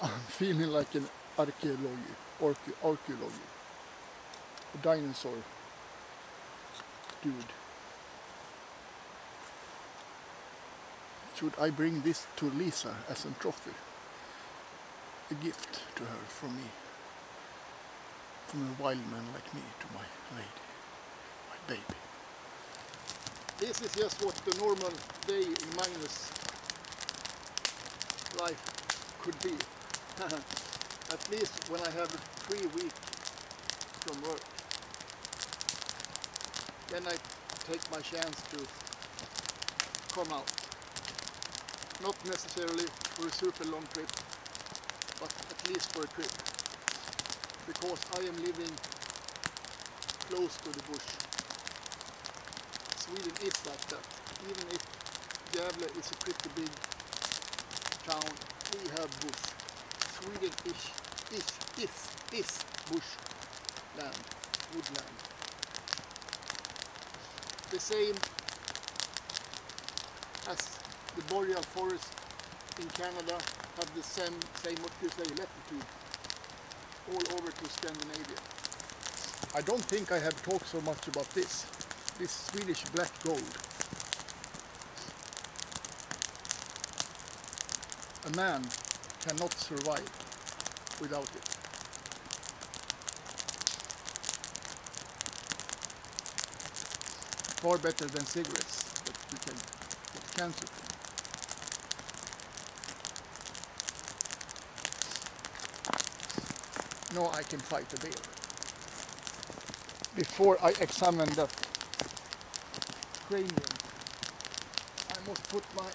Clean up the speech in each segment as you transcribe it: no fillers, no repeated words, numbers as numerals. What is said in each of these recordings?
I'm feeling like an archaeology, a dinosaur dude. Should I bring this to Lisa as a trophy? A gift to her from me. From a wild man like me to my lady, my baby. This is just what the normal day in Magnus' life could be. At least when I have a free week from work. Then I take my chance to come out. Not necessarily for a super long trip, but at least for a trip. Because I am living close to the bush. Sweden is like that. Even if Gävle is a pretty big town, we have bush. Sweden is bush land, woodland. The same as the boreal forest in Canada have the same what you say, latitude all over to Scandinavia. I don't think I have talked so much about this Swedish black gold. A man cannot survive without it. Far better than cigarettes that you can get cancer from. No, I can fight a bear. Before I examine that cranium, I must put my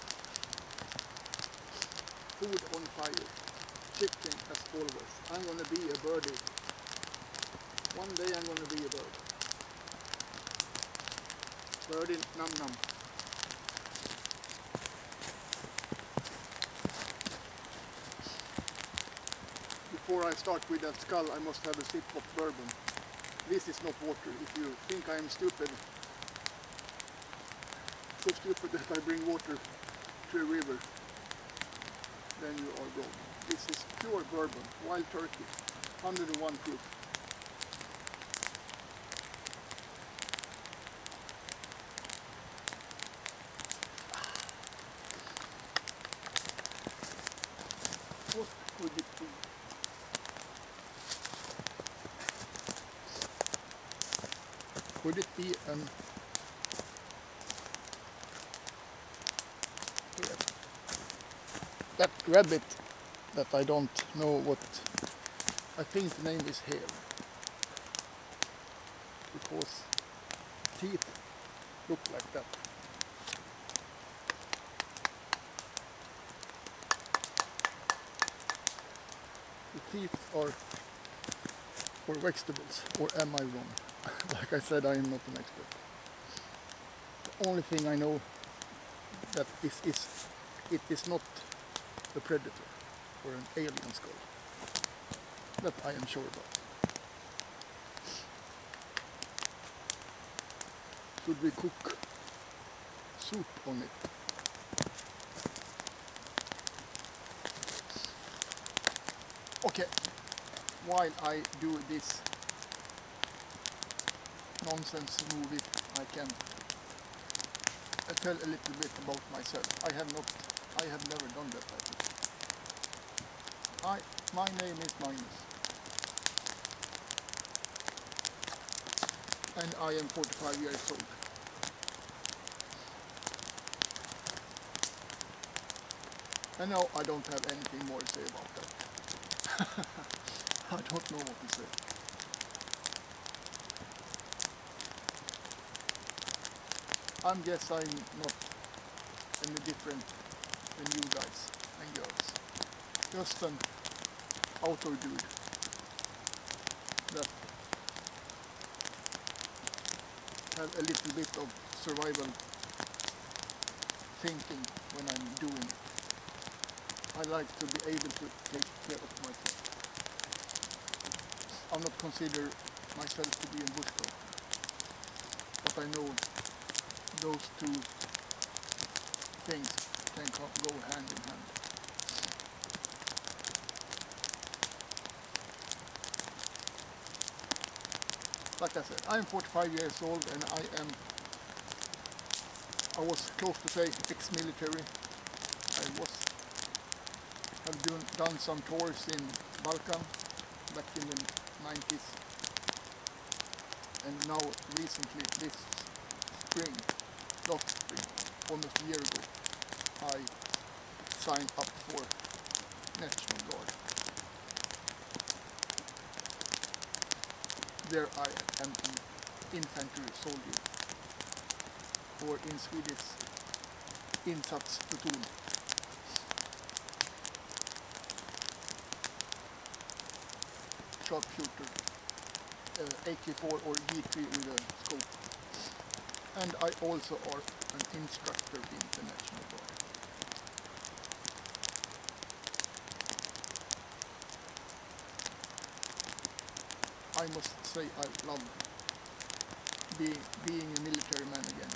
food on fire. Chicken as always. I'm gonna be a birdie. One day I'm gonna be a bird. Birdie num num. Before I start with that skull, I must have a sip of bourbon. This is not water. If you think I am stupid, so stupid that I bring water to a river, then you are wrong. This is pure bourbon, wild turkey, 101 proof. What could it be? Could it be that rabbit that I don't know what, I think the name is hare, because teeth look like that. The teeth are for vegetables, or am I wrong? Like I said, I am not an expert. The only thing I know that it is not a predator or an alien skull. That I am sure about. Should we cook soup on it? Okay, while I do this nonsense movie, I can tell a little bit about myself. I have never done that, I think. My name is Magnus, and I am 45 years old. And now I don't have anything more to say about that. I don't know what to say. I guess I'm not any different than you guys and girls. Just an outdoor dude that have a little bit of survival thinking when I'm doing it. I like to be able to take care of myself. I'm not consider myself to be a bushcrafter, but I know those two things can go hand in hand. Like I said, I am 45 years old and I was close to say ex-military. Have done some tours in Balkan back in the 90s, and now recently this spring, last spring, almost a year ago, I signed up for National Guard. There I am an infantry soldier, or in Swedish, insatsplatoon. Sharpshooter, AK-4 or G3 with a scope. And I also are an instructor in the National Guard. I must say I love being a military man again.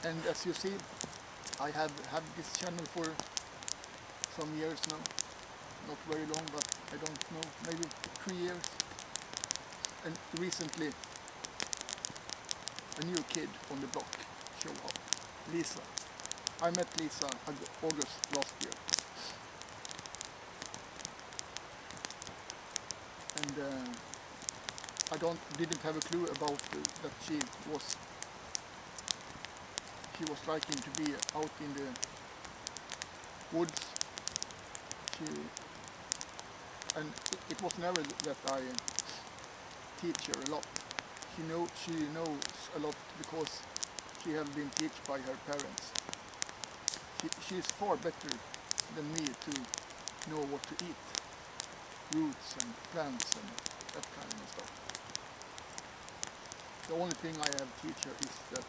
And as you see, I have had this channel for some years now. Not very long, but I don't know, maybe 3 years. And recently a new kid on the block showed up, Lisa. I met Lisa in August last year. And I didn't have a clue about that she was liking to be out in the woods. And it was never that I teach her a lot. She knows a lot because she has been taught by her parents. She is far better than me to know what to eat, roots and plants and that kind of stuff. The only thing I have teach her is that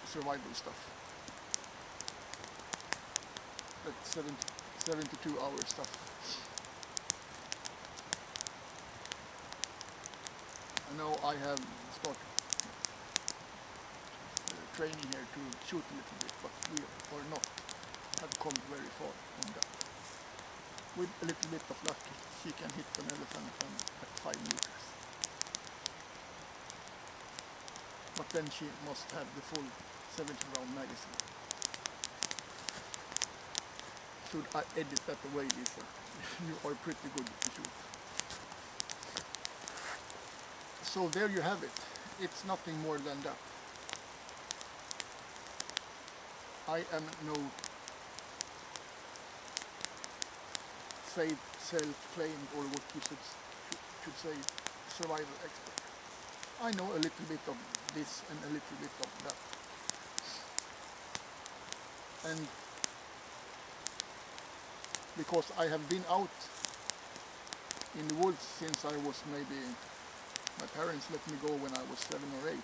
survival stuff. That 72-hour stuff. And now I have started training here to shoot a little bit, but we are not have come very far on that. With a little bit of luck, she can hit an elephant at 5 meters. But then she must have the full 70-round magazine. Should I edit that away, Lisa? You are pretty good to shoot. So there you have it. It's nothing more than that. I am no self-claimed, or what you should say, survival expert. I know a little bit of this and a little bit of that. And because I have been out in the woods since I was maybe, my parents let me go when I was 7 or 8,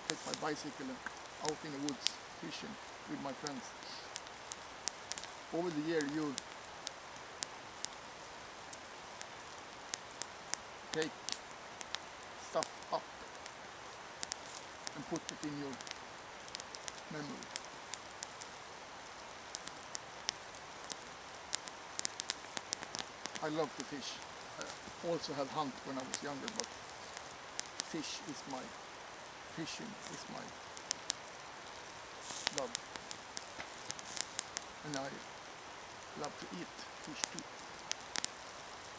take my bicycle out in the woods fishing with my friends. Over the year you take stuff up and put it in your memory. I love to fish. I also have hunt when I was younger, but fishing is my love. And I love to eat fish too.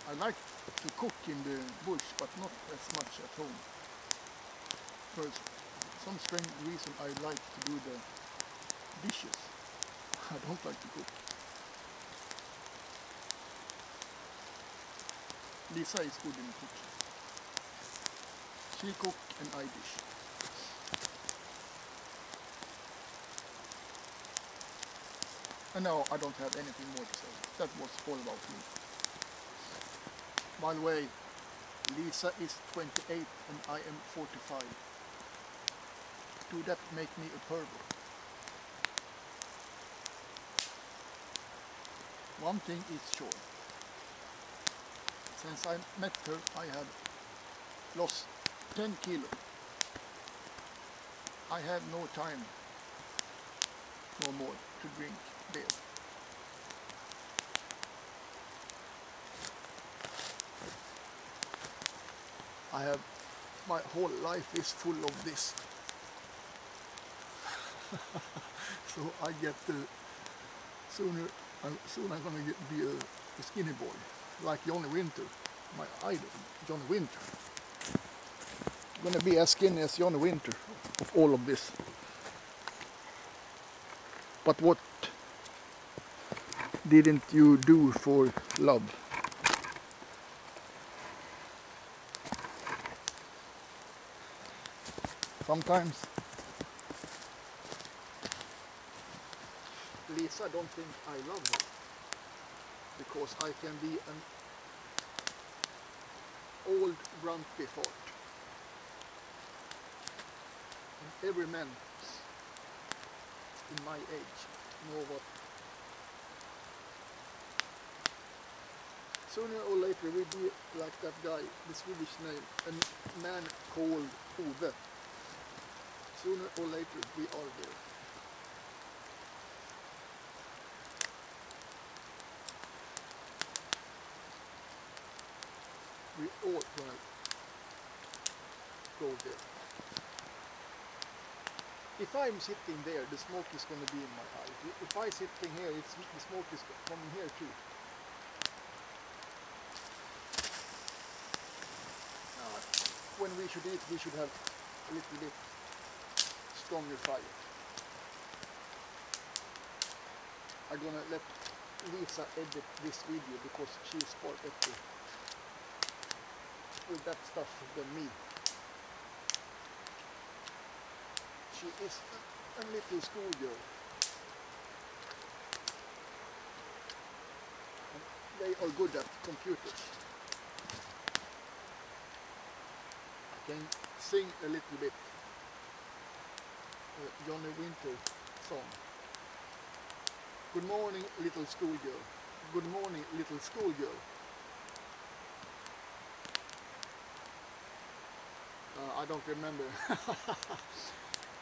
I like to cook in the bush, but not as much at home. For some strange reason I like to do the dishes. I don't like to cook. Lisa is good in the kitchen. She cooks and I dish. And now I don't have anything more to say. That was all about me. By the way, Lisa is 28 and I am 45. do that make me a pervert? One thing is sure. Since I met her, I have lost 10 kilos. I have no time no more to drink beer. I have, my whole life is full of this. So I get soon I'm gonna be a skinny boy, like Johnny Winter, my idol, Johnny Winter. I'm gonna be as skinny as Johnny Winter of all of this. But what didn't you do for love? Sometimes Lisa don't think I love her because I can be an old grumpy fart. And every man in my age know what. Sooner or later we be like that guy, the Swedish name, a man called Ove. Sooner or later we are there. We all gonna go there. If I'm sitting there, the smoke is going to be in my eye. If I'm sitting here, the smoke is coming here too. When we should eat, we should have a little bit stronger fire. I'm gonna let Lisa edit this video because she's far better with that stuff than me. She is a little schoolgirl. And they are good at computers. I can sing a little bit Johnny Winter song. Good morning, little schoolgirl. Good morning, little schoolgirl. I don't remember.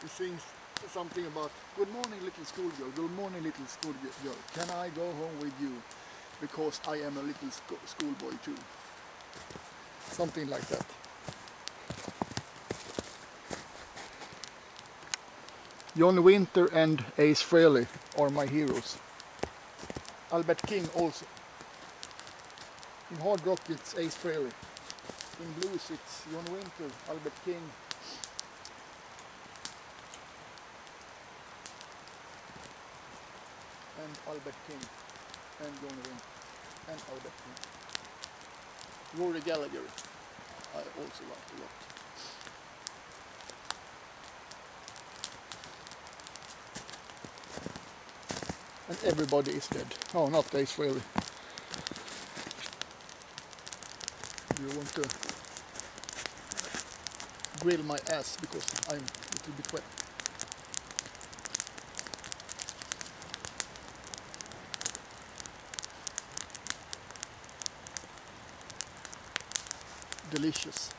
He sings something about good morning, little schoolgirl. Good morning, little schoolgirl. Can I go home with you? Because I am a little schoolboy too. Something like that. Johnny Winter and Ace Frehley are my heroes. Albert King also. In hard rock it's Ace Frehley. In blues it's Johnny Winter, Albert King. And Albert King. And Johnny Winter. And Albert King. Rory Gallagher I also like a lot. And everybody is dead. Oh, not Ace Frehley. You want to grill my ass because I'm a little bit wet. Delicious.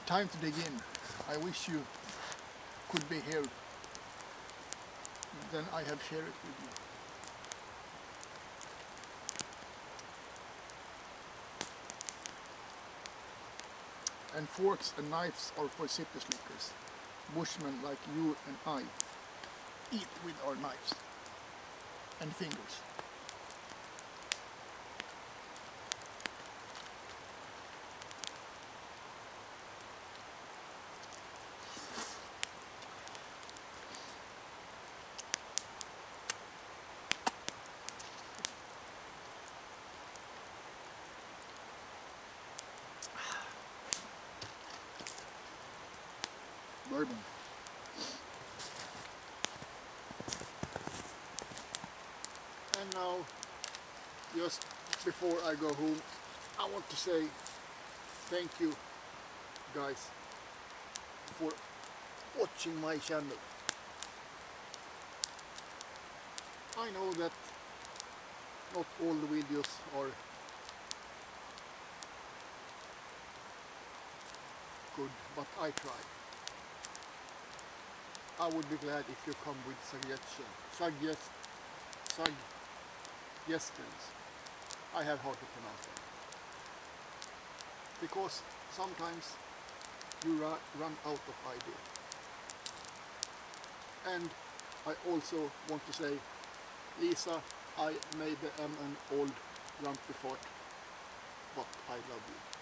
Time to dig in. I wish you could be here. Then I have shared it with you. And forks and knives are for city slickers. Bushmen like you and I eat with our knives and fingers. Bourbon. And now, just before I go home, I want to say thank you guys for watching my channel. I know that not all the videos are good, but I try. I would be glad if you come with suggestions. I have hard to pronounce them. Because sometimes you run out of ideas. And I also want to say, Lisa, I maybe am an old grumpy fart, but I love you.